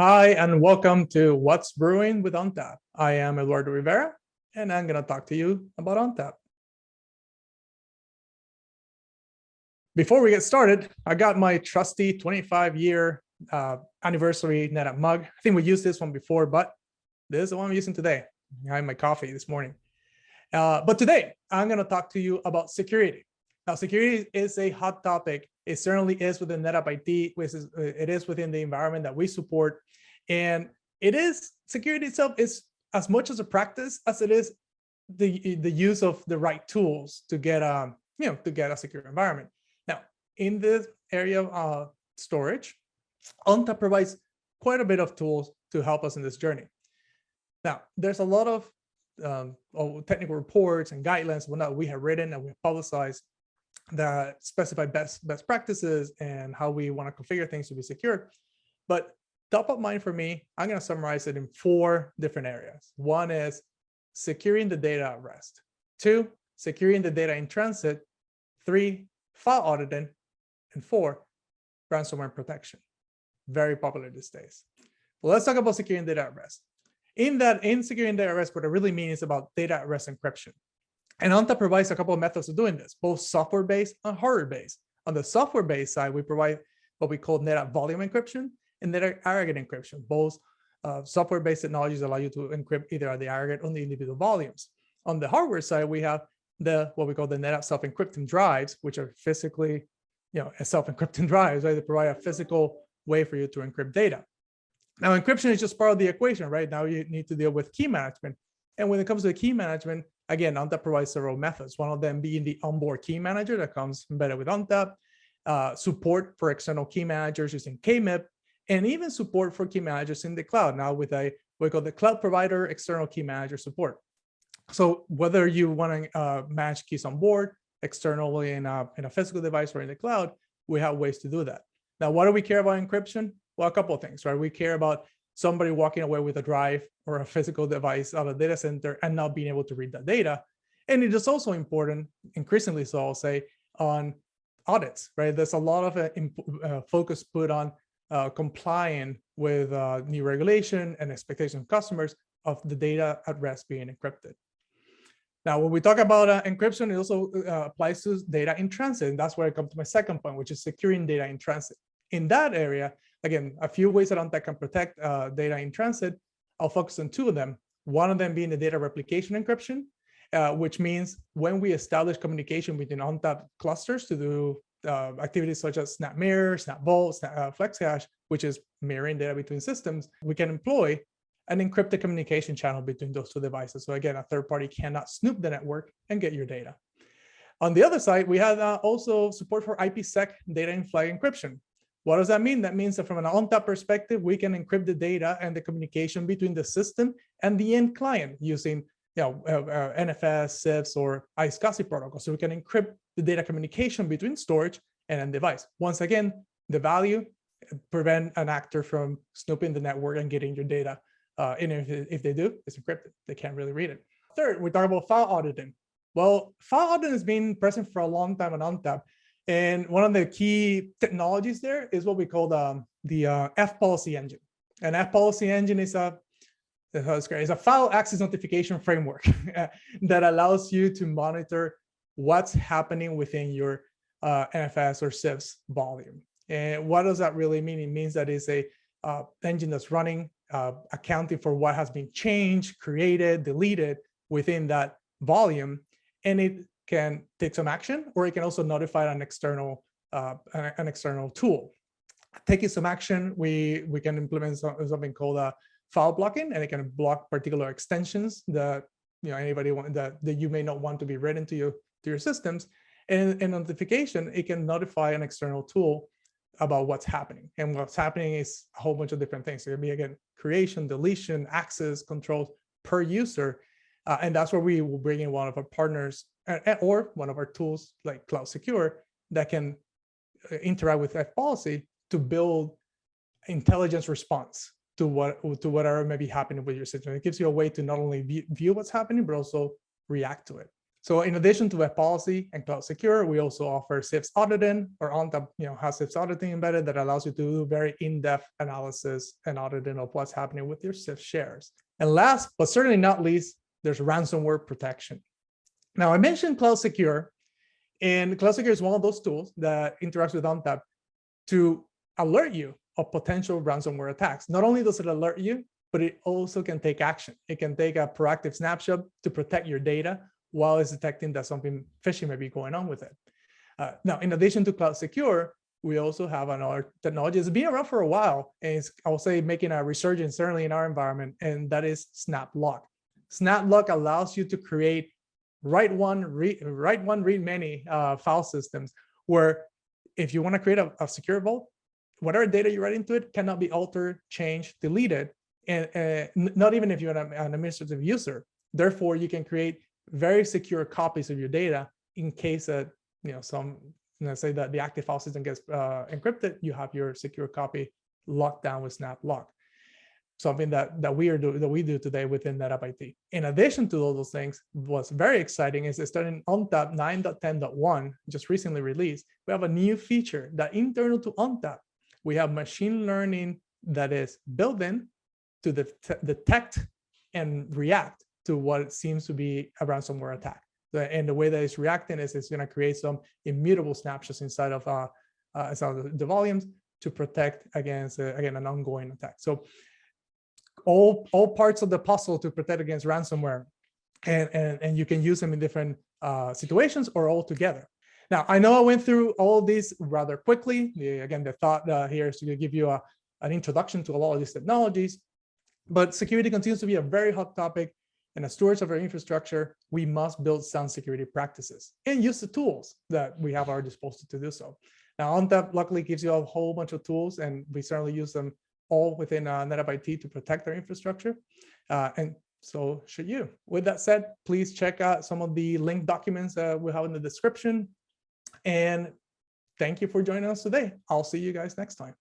Hi, and welcome to What's Brewing with ONTAP. I am Eduardo Rivera, and I'm going to talk to you about ONTAP. Before we get started, I got my trusty 25-year anniversary NetApp mug. I think we used this one before, but this is the one I'm using today. I had my coffee this morning. But today, I'm going to talk to you about security. Now, security is a hot topic. It certainly is within NetApp IT. It is within the environment that we support. And security itself is as much as a practice as it is the use of the right tools to get a secure environment. Now, in this area of storage, ONTAP provides quite a bit of tools to help us in this journey. Now, there's a lot of technical reports and guidelines and whatnot we have written and we have publicized that specify best practices and how we want to configure things to be secure. But top of mind for me, I'm going to summarize it in 4 different areas. 1 is securing the data at rest. 2, securing the data in transit. 3, file auditing. And 4, ransomware protection. Very popular these days. Well, let's talk about securing data at rest. In securing data at rest, what I really mean is about data at rest encryption. And ONTAP provides a couple of methods of doing this, both software-based and hardware-based. On the software-based side, we provide what we call NetApp volume encryption and NetApp aggregate encryption. Both software-based technologies allow you to encrypt either at the aggregate or the individual volumes. On the hardware side, we have what we call the NetApp self-encrypting drives, which are physically, self-encrypting drives, right? They provide a physical way for you to encrypt data. Now, encryption is just part of the equation, right? Now you need to deal with key management. And when it comes to the key management, again, ONTAP provides several methods, one of them being the onboard key manager that comes embedded with ONTAP, support for external key managers using KMIP, and even support for key managers in the cloud now with what we call the cloud provider external key manager support. So whether you want to manage keys on board, externally in a physical device or in the cloud, we have ways to do that. Now, why do we care about encryption? Well, a couple of things, right? We care about somebody walking away with a drive or a physical device out of a data center and not being able to read that data. And it is also important, increasingly so, I'll say, on audits, right? There's a lot of focus put on complying with new regulation and expectations of customers of the data at rest being encrypted. Now, when we talk about encryption, it also applies to data in transit. And that's where I come to my second point, which is securing data in transit. In that area, again, a few ways that ONTAP can protect data in transit. I'll focus on 2 of them. One of them being the data replication encryption, which means when we establish communication between ONTAP clusters to do activities such as Snap Mirror, Snap Vault, FlexCache, which is mirroring data between systems, we can employ an encrypted communication channel between those 2 devices. So again, a third party cannot snoop the network and get your data. On the other side, we have also support for IPsec data in flight encryption. What does that mean? That means that from an ONTAP perspective, we can encrypt the data and the communication between the system and the end client using NFS, CIFS, or iSCSI protocol. So we can encrypt the data communication between storage and end device. Once again, the value, prevent an actor from snooping the network and getting your data. And if they do, it's encrypted. They can't really read it. Third, we talk about file auditing. Well, file auditing has been present for a long time on ONTAP. And one of the key technologies there is what we call the F policy engine. And F policy engine is a file access notification framework that allows you to monitor what's happening within your NFS or CIFS volume. And what does that really mean? It means that it's a engine that's running, accounting for what has been changed, created, deleted within that volume. And it can take some action, or it can also notify an external tool. Taking some action, we can implement something called file blocking, and it can block particular extensions that that you may not want to be written to your systems. And in notification, it can notify an external tool about what's happening. And what's happening is a whole bunch of different things. So it can be, again, creation, deletion, access, controls per user. And that's where we will bring in one of our partners or one of our tools like Cloud Secure that can interact with F policy to build intelligence response to whatever may be happening with your system. It gives you a way to not only view what's happening, but also react to it. So in addition to web policy and cloud secure, we also offer CIFS auditing, or ONTAP, has CIFS auditing embedded that allows you to do very in-depth analysis and auditing of what's happening with your CIFS shares. And last, but certainly not least, there's ransomware protection. Now I mentioned cloud secure, and cloud secure is one of those tools that interacts with ONTAP to alert you of potential ransomware attacks. Not only does it alert you, but it also can take action. It can take a proactive snapshot to protect your data while it's detecting that something fishy may be going on with it. Now, in addition to cloud secure, we also have another technology that's been around for a while, and it's, I'll say, making a resurgence certainly in our environment, and that is SnapLock. SnapLock allows you to create write one, read many file systems, where if you want to create a secure vault, whatever data you write into it cannot be altered, changed, deleted, and not even if you're an administrative user. Therefore, you can create very secure copies of your data in case that say that the active file system gets encrypted. You have your secure copy locked down with SnapLock. Something that we do today within NetApp IT. In addition to all those things, what's very exciting is starting ONTAP 9.10.1, just recently released, we have a new feature that internal to ONTAP, we have machine learning that is built in to detect and react to what seems to be a ransomware attack. And the way that it's reacting is it's going to create some immutable snapshots inside of the volumes to protect against, again, an ongoing attack. So all parts of the puzzle to protect against ransomware, and you can use them in different situations or all together. Now, I know I went through all these rather quickly. Again, the thought here is to give you an introduction to a lot of these technologies, but security continues to be a very hot topic. And as stewards of our infrastructure, we must build sound security practices and use the tools that we have at our disposal to do so. Now, ONTAP luckily gives you a whole bunch of tools, and we certainly use them all within NetApp IT to protect our infrastructure. And so should you. With that said, please check out some of the linked documents we have in the description. And thank you for joining us today. I'll see you guys next time.